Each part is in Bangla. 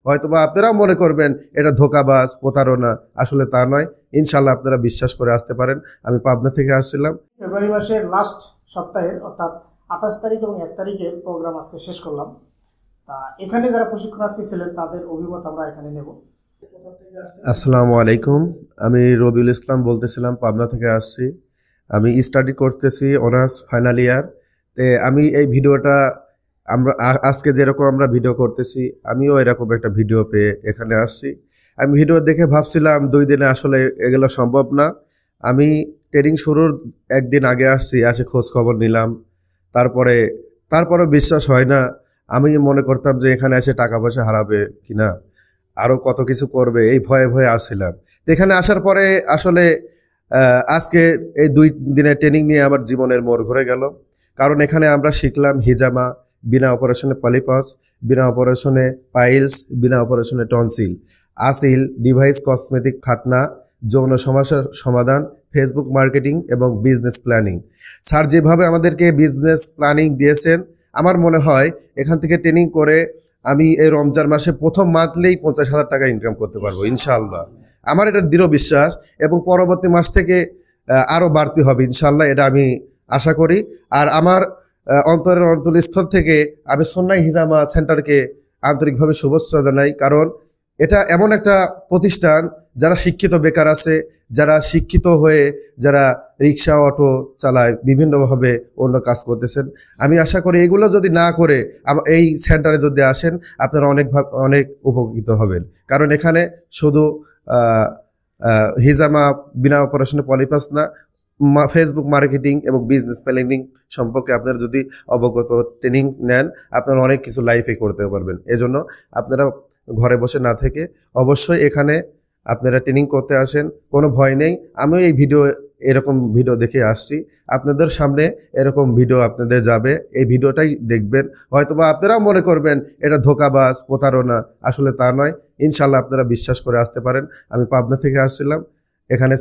হয়তোবা আপনারাও মনে করবেন এটা ধোঁকাবাজ, প্রতারণা, আসলে তা নয়। ইনশাল্লাহ আপনারা বিশ্বাস করে আসতে পারেন। আমি পাবনা থেকে আসছিলাম। ফেব্রুয়ারি মাসের লাস্ট সপ্তাহের অর্থাৎ 28 তারিখ এবং 1 তারিখের প্রোগ্রাম আজকে শেষ করলাম। তা এখানে যারা প্রশিক্ষণার্থী ছিলেন তাদের অভিমত আমরা এখানে নেব। আসসালামু আলাইকুম, আমি রবিউল ইসলাম বলতেছিলাম, পাবনা থেকে আসছি। আমি স্টাডি করতেছি অনার্স ফাইনাল ইয়ার। আমি এই ভিডিওটা আজকে যেরকম আমরা ভিডিও করতেছি, আমিও এরকম একটা ভিডিও পেয়ে এখানে আসছি। আমি ভিডিও দেখে ভাবছিলাম 2 দিনে আসলে এগুলো সম্ভব না। আমি ট্রেনিং শুরুর একদিন আগে আসছি, আসে খোঁজ খবর নিলাম। তারপরে বিশ্বাস হয় না। আমি মনে করতাম যে এখানে এসে টাকা পয়সা হারাবে কিনা, আরো কত কিছু করবে, এই ভয়ে ভয়ে আসছিলাম। এখানে আসার পরে আসলে আজকে এই 2 দিনের ট্রেনিং নিয়ে আমার জীবনের মোড় ঘুরে গেল। কারণ এখানে আমরা শিখলাম হিজামা, বিনা অপারেশনে পলিপাস, বিনা অপারেশনে পাইলস, বিনা অপারেশনে টনসিল, আসিল, ডিভাইস কসমেটিক খাতনা, যৌন সমস্যার সমাধান, ফেসবুক মার্কেটিং এবং বিজনেস প্ল্যানিং। স্যার যেভাবে আমাদেরকে বিজনেস প্ল্যানিং দিয়েছেন, আমার মনে হয় এখান থেকে ট্রেনিং করে আমি এই রমজান মাসে প্রথম মান্থলেই 50,000 টাকা ইনকাম করতে পারবো ইনশাআল্লাহ। আমার এটা দৃঢ় বিশ্বাস এবং পরবর্তী মাস থেকে আরও বাড়তি হবে ইনশাআল্লাহ, এটা আমি আশা করি। আর আমার অন্তরের অন্তঃস্থল থেকে আমি সুন্নাহ হিজামা সেন্টারকে আন্তরিকভাবে শুভেচ্ছা জানাই। কারণ এটা এমন একটা প্রতিষ্ঠান যারা শিক্ষিত বেকার আছে, যারা শিক্ষিত হয়ে যারা রিক্সা অটো চালায়, বিভিন্নভাবে অন্য কাজ করতেছেন। আমি আশা করি এগুলো যদি না করে এই সেন্টারে যদি আসেন, আপনারা অনেক উপকৃত হবেন। কারণ এখানে শুধু হিজামা, বিনা অপারেশনে পলিপাস না, ফেসবুক মার্কেটিং এবং বিজনেস প্ল্যানিং সম্পর্কে আপনারা যদি অবগত ট্রেনিং নেন, আপনারা অনেক কিছু লাইফে করতে পারবেন। এজন্য আপনারা ঘরে বসে না থেকে অবশ্যই এখানে আপনারা ট্রেনিং করতে আসেন, কোনো ভয় নেই। আমিও এরকম ভিডিও দেখে আসছি, আপনাদের সামনে এরকম ভিডিও আপনাদের যাবে, এই ভিডিওটাই দেখবেন। হয়তোবা আপনারাও মনে করবেন এটা ধোঁকাবাজ, প্রতারণা, আসলে তা নয়। ইনশাল্লাহ আপনারা বিশ্বাস করে আসতে পারেন। আমি পাবনা থেকে আসছিলাম। এখানে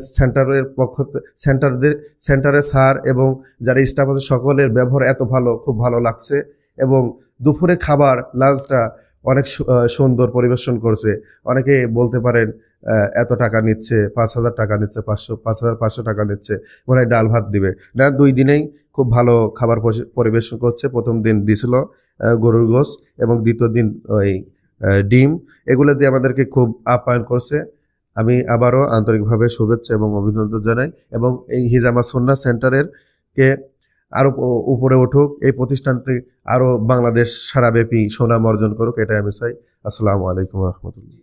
সেন্টারের স্যার এবং যারা স্টাফ আছে সকলের ব্যবহার এত ভালো, খুব ভালো লাগছে। এবং দুপুরে খাবার লাঞ্চটা অনেক সুন্দর পরিবেশন করছে। অনেকে বলতে পারেন এত টাকা নিচ্ছে, 5,000 টাকা নিচ্ছে, 5,500 টাকা নিচ্ছে, মনে হয় ডাল ভাত দিবে না। 2 দিনেই খুব ভালো খাবার পরিবেশন করছে। প্রথম দিন দিছিল গরুর গোশত এবং দ্বিতীয় দিন ওই ডিম, এগুলো দিয়ে আমাদেরকে খুব আপ্যায়ন করছে। আমি আবারও আন্তরিকভাবে শুভেচ্ছা এবং অভিনন্দন জানাই। এবং এই হিজামা সুন্নাহ সেন্টারের কে আরো উপরে উঠুক, এই প্রতিষ্ঠানটি আরো বাংলাদেশ সারাব্যাপী সুনাম অর্জন করুক, এটাই আমি চাই। আসসালামু আলাইকুম রহমতুল্লাহ।